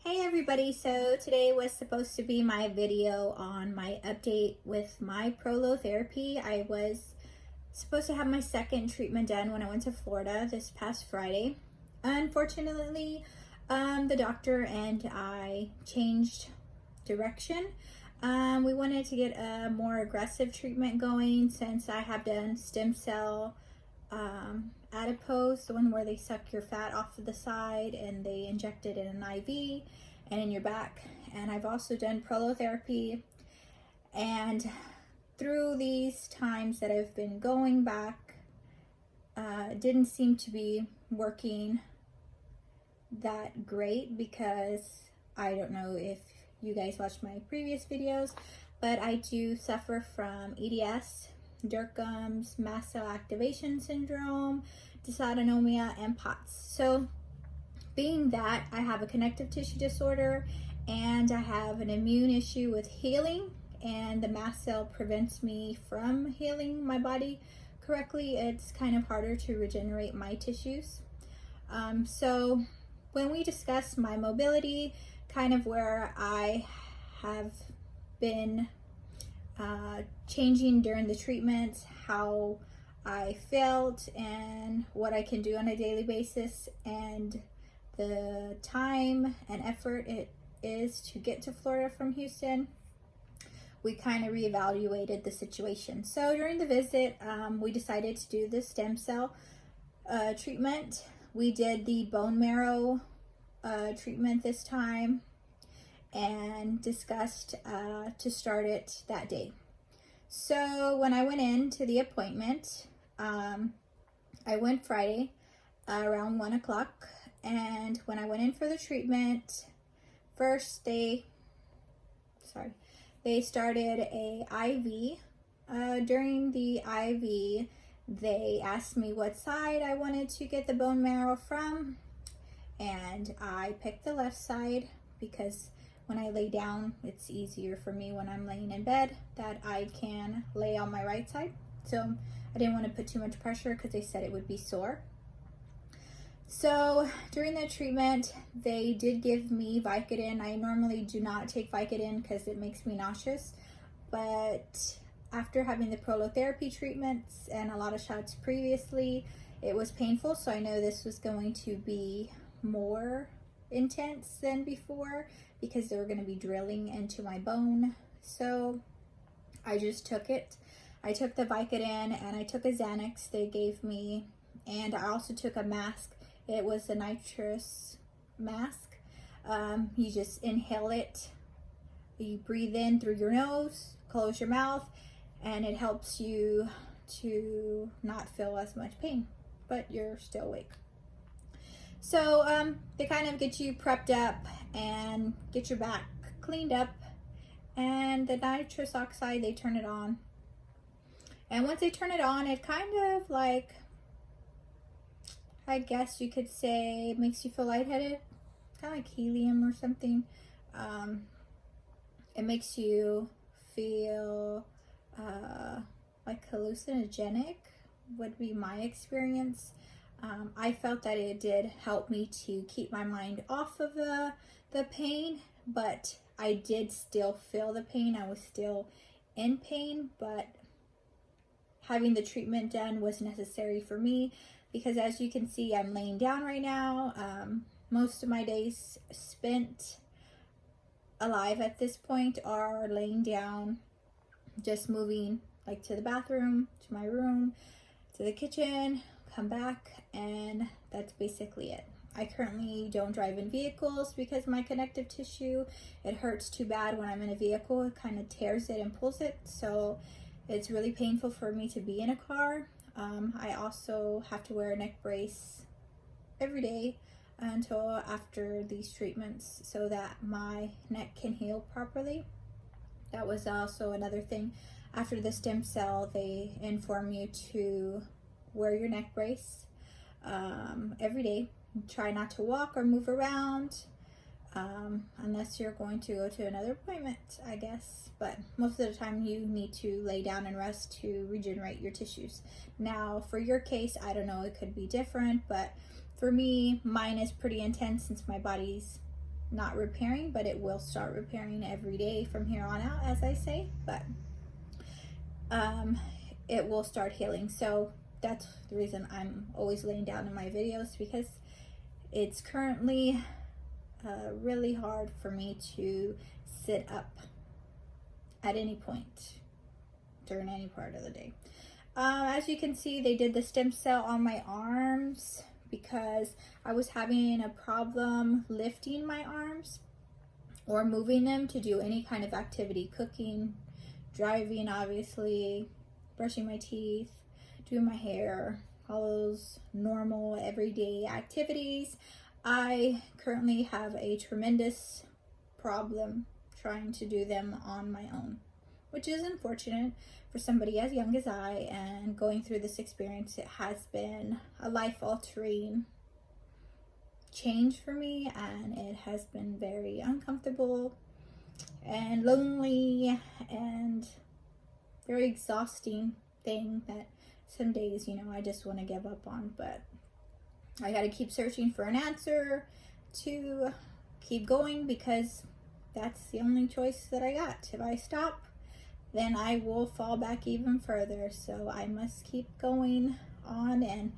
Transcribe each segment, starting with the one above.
Hey everybody, so today was supposed to be my video on my update with my prolotherapy. I was supposed to have my second treatment done when I went to Florida this past Friday. Unfortunately, the doctor and I changed direction. We wanted to get a more aggressive treatment going since I have done stem cell adipose, the one where they suck your fat off of the side and they inject it in an IV and in your back. And I've also done prolotherapy, and through these times that I've been going back, it didn't seem to be working that great because I don't know if you guys watched my previous videos, but I do suffer from EDS, Derkham's mast cell activation syndrome, dysautonomia, and POTS. So being that I have a connective tissue disorder and I have an immune issue with healing, and the mast cell prevents me from healing my body correctly, it's kind of harder to regenerate my tissues. So when we discuss my mobility, kind of where I have been changing during the treatments, how I felt and what I can do on a daily basis, and the time and effort it is to get to Florida from Houston, we kind of reevaluated the situation. So during the visit, we decided to do the stem cell treatment. We did the bone marrow treatment this time and discussed to start it that day. So when I went into the appointment, I went Friday around 1 o'clock, and when I went in for the treatment, first they started a IV. During the IV, they asked me what side I wanted to get the bone marrow from, and I picked the left side because when I lay down, it's easier for me when I'm laying in bed that I can lay on my right side. So I didn't want to put too much pressure because they said it would be sore. So during the treatment, they did give me Vicodin. I normally do not take Vicodin because it makes me nauseous, but after having the prolotherapy treatments and a lot of shots previously, it was painful. So I know this was going to be more intense than before because they were going to be drilling into my bone. So I just took it. I took the Vicodin and I took a Xanax they gave me, and I also took a mask. It was a nitrous mask. You just inhale it. You breathe in through your nose, close your mouth, and it helps you to not feel as much pain, but you're still awake. So they kind of get you prepped up and get your back cleaned up, and the nitrous oxide, they turn it on. And once they turn it on, it kind of like, I guess you could say, makes you feel lightheaded, kind of like helium or something. It makes you feel like hallucinogenic would be my experience. I felt that it did help me to keep my mind off of the pain, but I did still feel the pain. I was still in pain, but having the treatment done was necessary for me because, as you can see, I'm laying down right now. Most of my days spent alive at this point are laying down, just moving like to the bathroom, to my room, to the kitchen, come back, and that's basically it. I currently don't drive in vehicles because my connective tissue, it hurts too bad when I'm in a vehicle. It kind of tears it and pulls it, so it's really painful for me to be in a car. I also have to wear a neck brace every day until after these treatments so that my neck can heal properly. That was also another thing. After the stem cell, they inform you to wear your neck brace every day. Try not to walk or move around unless you're going to go to another appointment, I guess. But most of the time you need to lay down and rest to regenerate your tissues. Now, for your case, I don't know, it could be different, but for me, mine is pretty intense since my body's not repairing, but it will start repairing every day from here on out, as I say. But it will start healing. So that's the reason I'm always laying down in my videos, because it's currently really hard for me to sit up at any point during any part of the day. As you can see, they did the stem cell on my arms because I was having a problem lifting my arms or moving them to do any kind of activity, cooking, driving, obviously, brushing my teeth, doing my hair, all those normal everyday activities. I currently have a tremendous problem trying to do them on my own, which is unfortunate for somebody as young as I, and going through this experience, it has been a life-altering change for me, and it has been very uncomfortable and lonely and very exhausting thing that some days, you know, I just want to give up on. But I got to keep searching for an answer to keep going, because that's the only choice that I got. If I stop, then I will fall back even further. So I must keep going on and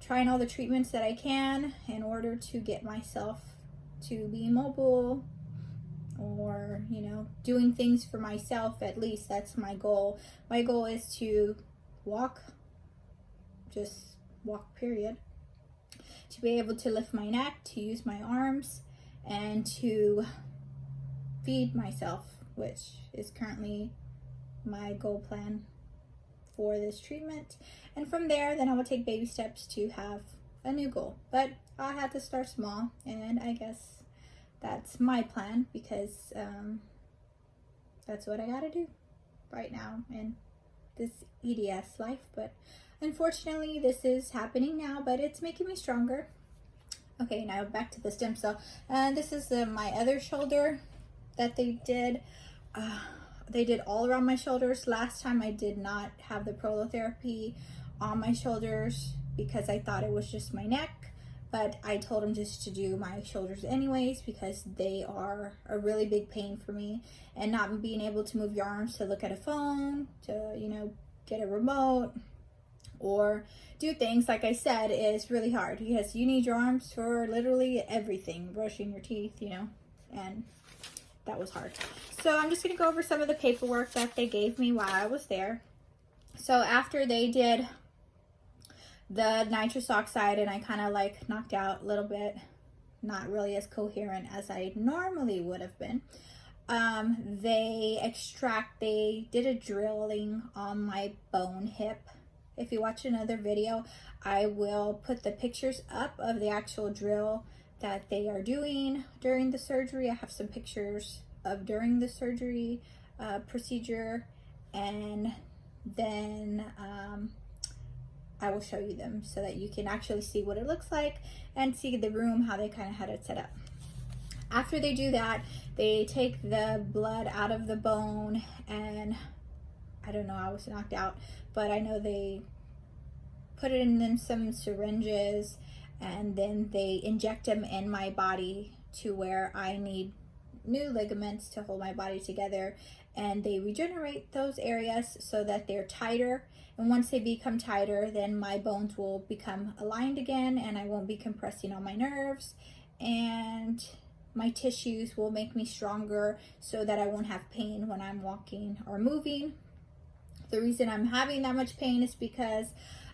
trying all the treatments that I can in order to get myself to be mobile, or, you know, doing things for myself. At least that's my goal. My goal is to walk, just walk, period. To be able to lift my neck, to use my arms, and to feed myself, which is currently my goal plan for this treatment. And from there, then I will take baby steps to have a new goal. But I had to start small, and I guess that's my plan, because that's what I gotta do right now in this EDS life. But unfortunately, this is happening now, but it's making me stronger. Okay, now back to the stem cell. This is my other shoulder that they did. They did all around my shoulders. Last time I did not have the prolotherapy on my shoulders because I thought it was just my neck, but I told them just to do my shoulders anyways, because they are a really big pain for me, and not being able to move your arms to look at a phone, to, you know, get a remote or do things, like I said, is really hard, because you need your arms for literally everything, brushing your teeth, you know, and that was hard. So I'm just going to go over some of the paperwork that they gave me while I was there. So after they did the nitrous oxide, and I kind of like knocked out a little bit, not really as coherent as I normally would have been, they did a drilling on my bone hip. If you watch another video, I will put the pictures up of the actual drill that they are doing during the surgery. I have some pictures of during the surgery procedure, and then I will show you them so that you can actually see what it looks like and see the room, how they kind of had it set up. After they do that, they take the blood out of the bone, and I don't know, I was knocked out, but I know they put it in some syringes, and then they inject them in my body to where I need new ligaments to hold my body together, and they regenerate those areas so that they're tighter. And once they become tighter, then my bones will become aligned again, and I won't be compressing on my nerves, and my tissues will make me stronger so that I won't have pain when I'm walking or moving. The reason I'm having that much pain is because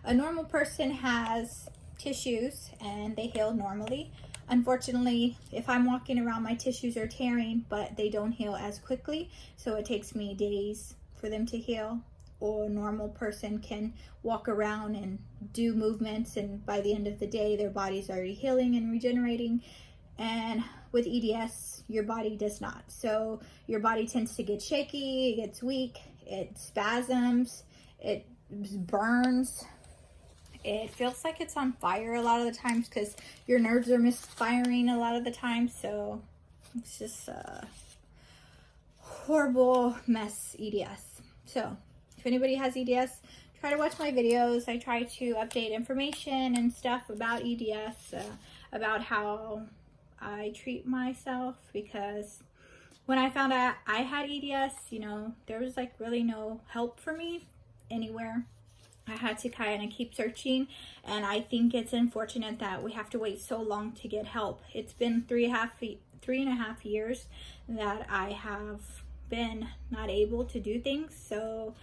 a normal person has tissues and they heal normally. Unfortunately, if I'm walking around, my tissues are tearing, but they don't heal as quickly, so it takes me days for them to heal. Or a normal person can walk around and do movements, and by the end of the day, their body's already healing and regenerating. And with EDS, your body does not. So your body tends to get shaky, it gets weak, it spasms, it burns. It feels like it's on fire a lot of the times because your nerves are misfiring a lot of the time. So it's just a horrible mess, EDS. So if anybody has EDS, try to watch my videos. I try to update information and stuff about EDS, about how I treat myself, because when I found out I had EDS, you know, there was like really no help for me anywhere. I had to kind of keep searching, and I think it's unfortunate that we have to wait so long to get help. It's been 3.5 years that I have been not able to do things, so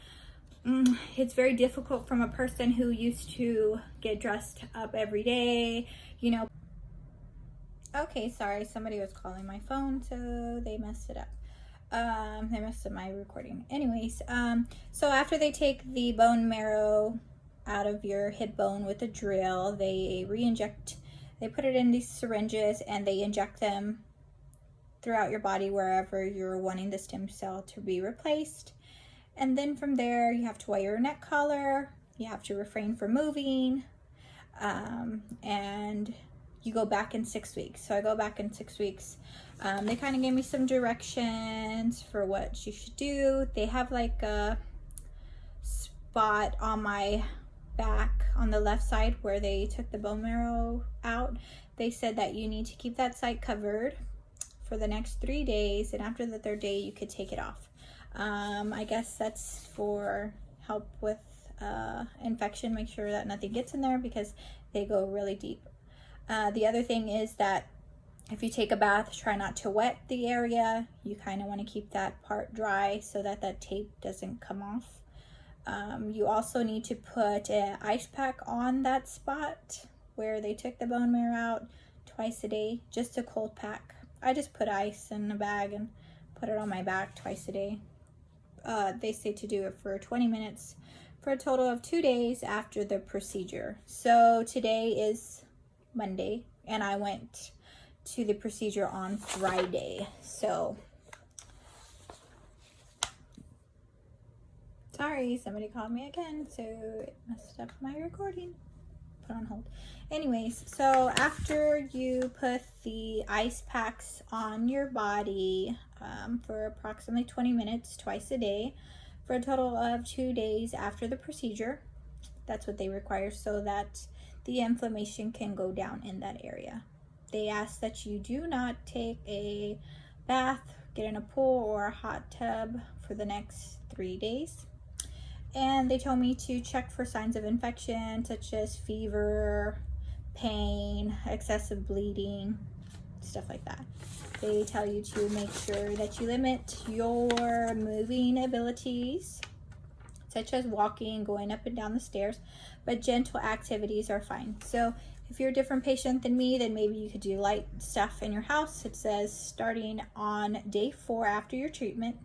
it's very difficult from a person who used to get dressed up every day, you know. Okay, sorry, somebody was calling my phone, so they messed it up. They messed up my recording. Anyways, so after they take the bone marrow out of your hip bone with a drill, they put it in these syringes and they inject them throughout your body wherever you're wanting the stem cell to be replaced. And then from there, you have to wear your neck collar, you have to refrain from moving, and you go back in 6 weeks. So I go back in 6 weeks. They kind of gave me some directions for what you should do. They have like a spot on my back on the left side where they took the bone marrow out. They said that you need to keep that site covered for the next 3 days, and after the 3rd day you could take it off. I guess that's for help with infection, make sure that nothing gets in there, because they go really deep. The other thing is that if you take a bath, try not to wet the area. You kind of want to keep that part dry so that that tape doesn't come off. You also need to put an ice pack on that spot where they took the bone marrow out twice a day, just a cold pack. I just put ice in a bag and put it on my back twice a day. They say to do it for 20 minutes for a total of 2 days after the procedure. So today is Monday, and I went to the procedure on Friday. So sorry, somebody called me again, so it messed up my recording. Put on hold. Anyways, so after you put the ice packs on your body for approximately 20 minutes twice a day for a total of 2 days after the procedure, that's what they require so that the inflammation can go down in that area. They ask that you do not take a bath, get in a pool or a hot tub for the next 3 days. And they told me to check for signs of infection such as fever, pain, excessive bleeding, stuff like that. They tell you to make sure that you limit your moving abilities, such as walking, going up and down the stairs, but gentle activities are fine. So if you're a different patient than me, then maybe you could do light stuff in your house. It says starting on day 4 after your treatment,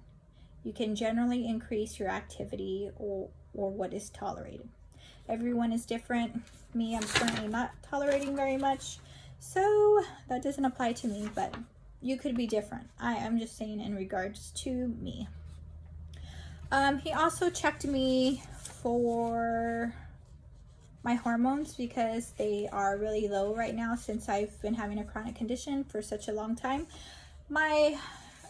you can generally increase your activity or what is tolerated. Everyone is different. Me, I'm currently not tolerating very much, so that doesn't apply to me, but you could be different. I am just saying in regards to me. He also checked me for my hormones because they are really low right now since I've been having a chronic condition for such a long time. My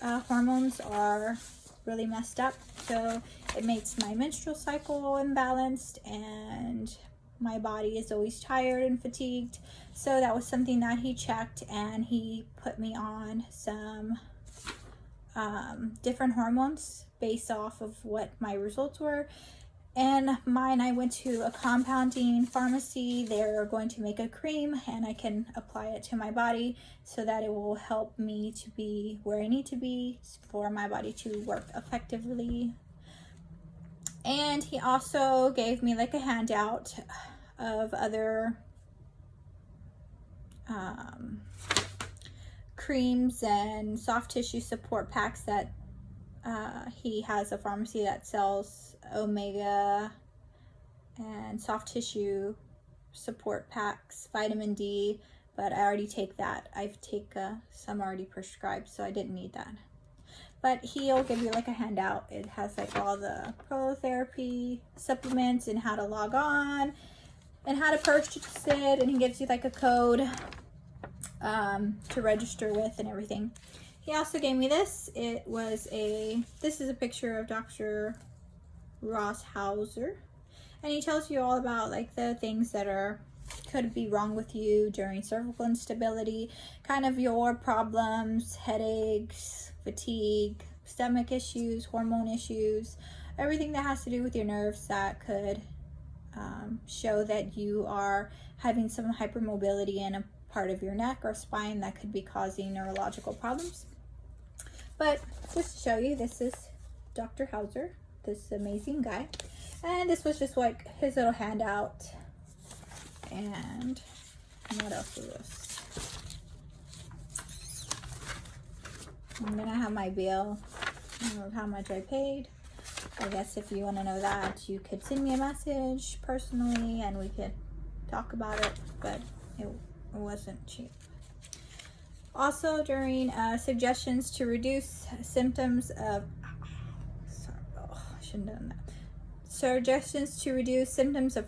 hormones are really messed up, so it makes my menstrual cycle imbalanced and my body is always tired and fatigued. So that was something that he checked, and he put me on some different hormones based off of what my results were. And mine, I went to a compounding pharmacy. They're going to make a cream and I can apply it to my body so that it will help me to be where I need to be for my body to work effectively. And he also gave me like a handout of other creams and soft tissue support packs that he has a pharmacy that sells omega and soft tissue support packs, vitamin D, but I already take that. I've taken some already prescribed, so I didn't need that. But he'll give you like a handout. It has like all the prolotherapy supplements and how to log on and how to purchase it, and he gives you like a code to register with and everything. He also gave me this. This is a picture of Dr. Ross Hauser, and he tells you all about like the things that are could be wrong with you during cervical instability, kind of your problems, headaches, fatigue, stomach issues, hormone issues, everything that has to do with your nerves that could show that you are having some hypermobility in a part of your neck or spine that could be causing neurological problems. But just to show you, this is Dr. Hauser, this amazing guy. And this was just like his little handout. And what else is this? I'm gonna have my bill of how much I paid. I guess if you want to know that, you could send me a message personally and we could talk about it, but it wasn't cheap. Also, during suggestions to reduce symptoms of, I shouldn't have done that. Suggestions to reduce symptoms of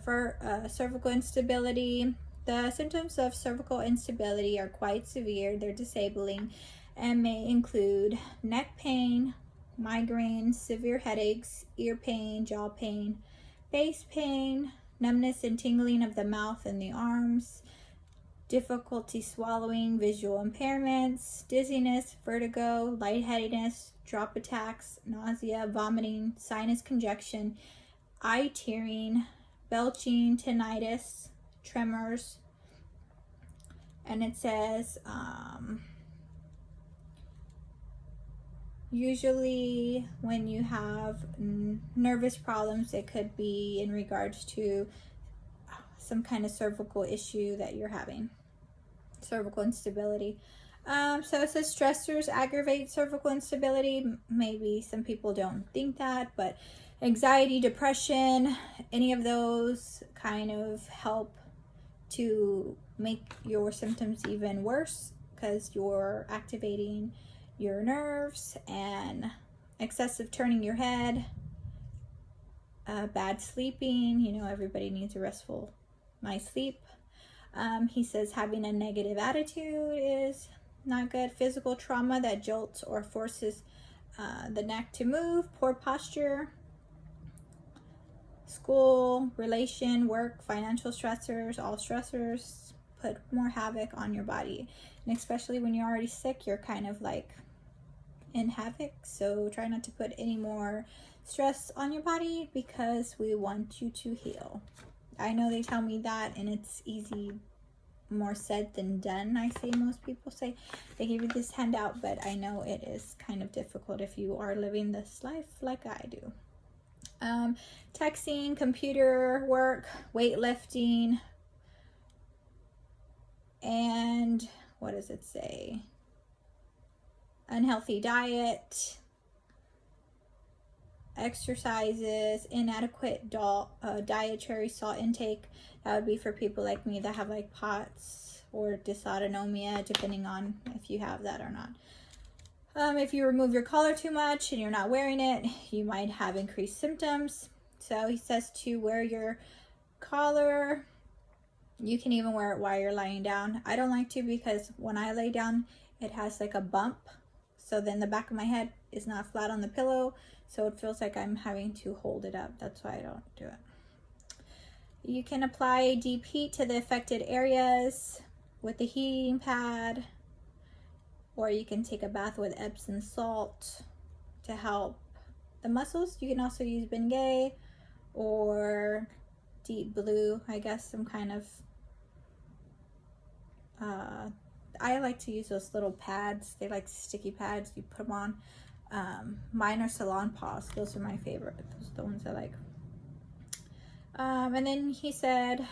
cervical instability. The symptoms of cervical instability are quite severe. They're disabling and may include neck pain, migraines, severe headaches, ear pain, jaw pain, face pain, numbness and tingling of the mouth and the arms, difficulty swallowing, visual impairments, dizziness, vertigo, lightheadedness, drop attacks, nausea, vomiting, sinus congestion, eye tearing, belching, tinnitus, tremors. And it says usually when you have nervous problems, it could be in regards to some kind of cervical issue that you're having, cervical instability. So it says stressors aggravate cervical instability. Maybe some people don't think that, but anxiety, depression, any of those kind of help to make your symptoms even worse because you're activating your nerves. And excessive turning your head, bad sleeping, you know, everybody needs a restful nice sleep. He says having a negative attitude is not good. Physical trauma that jolts or forces the neck to move. Poor posture. School, relation, work, financial stressors, all stressors put more havoc on your body. And especially when you're already sick, you're kind of like in havoc. So try not to put any more stress on your body because we want you to heal. I know they tell me that, and it's easy, more said than done. I say most people say they give you this handout, but I know it is kind of difficult if you are living this life like I do. Texting, computer work, weightlifting, and what does it say? Unhealthy diet, exercises, inadequate dietary salt intake. That would be for people like me that have like POTS or dysautonomia, depending on if you have that or not. If you remove your collar too much and you're not wearing it, you might have increased symptoms. So he says to wear your collar. You can even wear it while you're lying down. I don't like to because when I lay down, it has like a bump. So then the back of my head is not flat on the pillow. So it feels like I'm having to hold it up. That's why I don't do it. You can apply deep heat to the affected areas with the heating pad. Or you can take a bath with Epsom salt to help the muscles. You can also use Bengay or Deep Blue, I guess, some kind of, I like to use those little pads. They like sticky pads. You put them on. Mine are Salon Paws. Those are my favorite. Those are the ones I like. And then he said,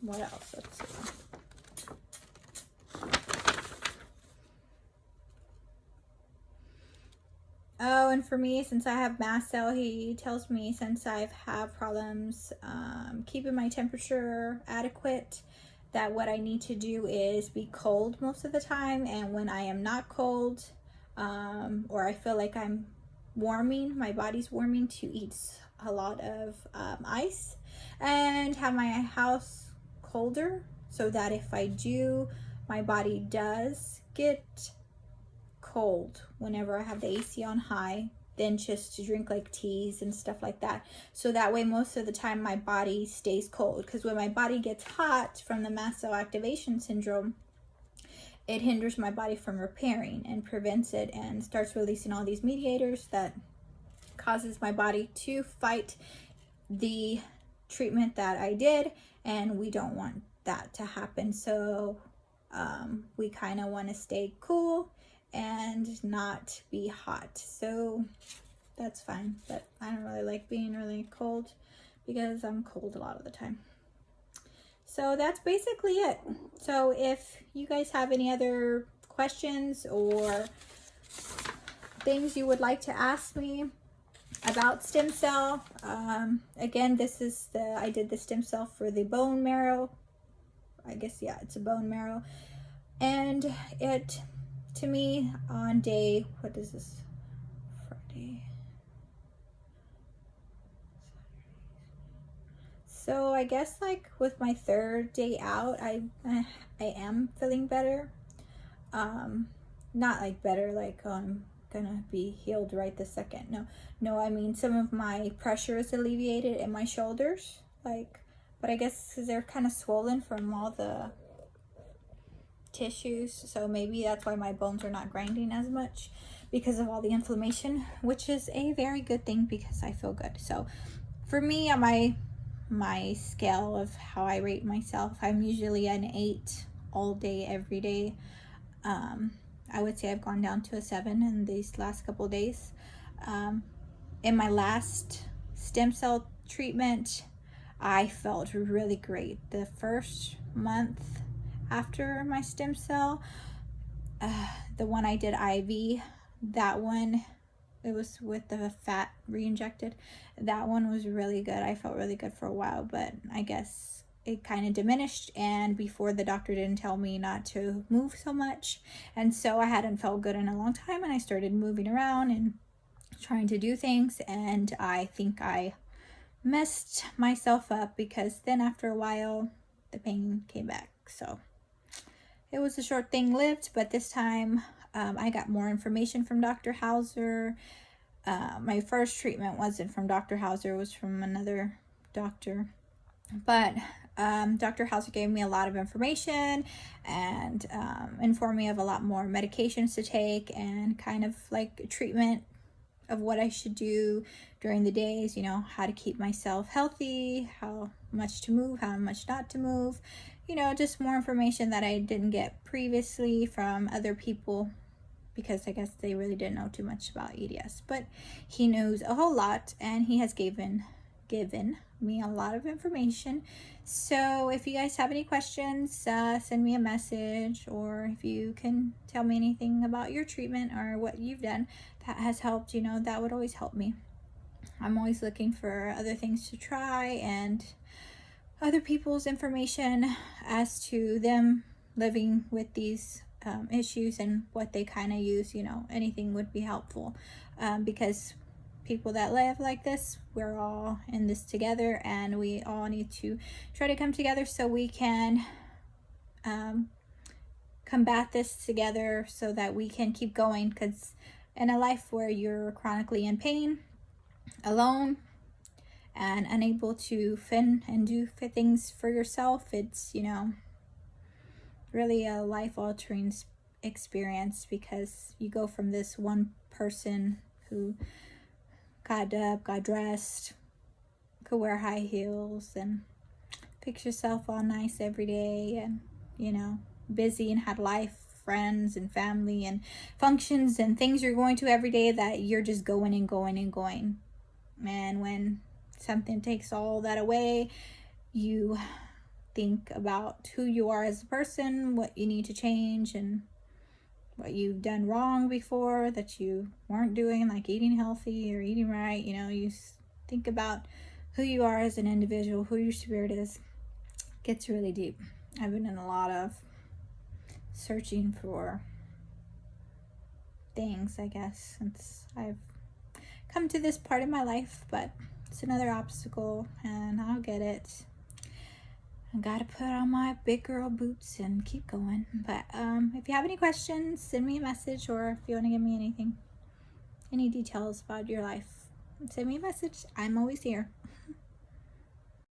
what else? Let's see. Oh, and for me, since I have mast cell, he tells me since I've had problems keeping my temperature adequate, that what I need to do is be cold most of the time. And when I am not cold, or I feel like I'm warming, my body's warming, to eat a lot of ice and have my house colder, so that if I do, my body does get cold whenever I have the AC on high, than just to drink like teas and stuff like that. So that way most of the time my body stays cold, because when my body gets hot from the mast cell activation syndrome, it hinders my body from repairing and prevents it, and starts releasing all these mediators that causes my body to fight the treatment that I did, and we don't want that to happen. So we kind of want to stay cool and not be hot. So that's fine, but I don't really like being really cold because I'm cold a lot of the time. So that's basically it. So if you guys have any other questions or things you would like to ask me about stem cell, again, this is I did the stem cell for the bone marrow. I guess, yeah, it's a bone marrow. And it, to me, on day, what is this? Friday. So I guess like with my third day out, I am feeling better. Not like better, like I'm gonna be healed right this second. No, I mean some of my pressure is alleviated in my shoulders, like, but I guess because they're kind of swollen from all the tissues, so maybe that's why my bones are not grinding as much because of all the inflammation, which is a very good thing because I feel good. So for me, on my scale of how I rate myself, I'm usually an 8 all day, every day. I would say I've gone down to a 7 in these last couple days. In my last stem cell treatment, I felt really great. The first month after my stem cell, the one I did IV, that one, it was with the fat re-injected. That one was really good. I felt really good for a while, but I guess it kind of diminished, and before the doctor didn't tell me not to move so much, and so I hadn't felt good in a long time, and I started moving around and trying to do things, and I think I messed myself up because then after a while the pain came back. So it was a short thing lived, but this time I got more information from Dr. Hauser. My first treatment wasn't from Dr. Hauser, it was from another doctor, but Dr. Hauser gave me a lot of information and informed me of a lot more medications to take and kind of like treatment of what I should do during the days, you know, how to keep myself healthy, how much to move, how much not to move, you know, just more information that I didn't get previously from other people, because I guess they really didn't know too much about EDS, but he knows a whole lot, and he has given me a lot of information. So if you guys have any questions, send me a message, or if you can tell me anything about your treatment or what you've done that has helped, you know, that would always help me. I'm always looking for other things to try and other people's information as to them living with these issues and what they kind of use. You know, anything would be helpful, because people that live like this, we're all in this together, and we all need to try to come together so we can combat this together so that we can keep going. Because in a life where you're chronically in pain, alone, and unable to fend and do things for yourself, it's, you know, really a life-altering experience, because you go from this one person who got up, got dressed, could wear high heels and fix yourself all nice every day, and, you know, busy and had life, friends and family and functions and things you're going to every day, that you're just going and going and going. And when something takes all that away, you think about who you are as a person, what you need to change, and what you've done wrong before that you weren't doing, like eating healthy or eating right. You know, you think about who you are as an individual, who your spirit is. It gets really deep. I've been in a lot of searching for things, I guess, since I've come to this part of my life, but it's another obstacle, and I'll get it. I gotta put on my big girl boots and keep going. But if you have any questions, send me a message, or if you want to give me anything, any details about your life, send me a message. I'm always here.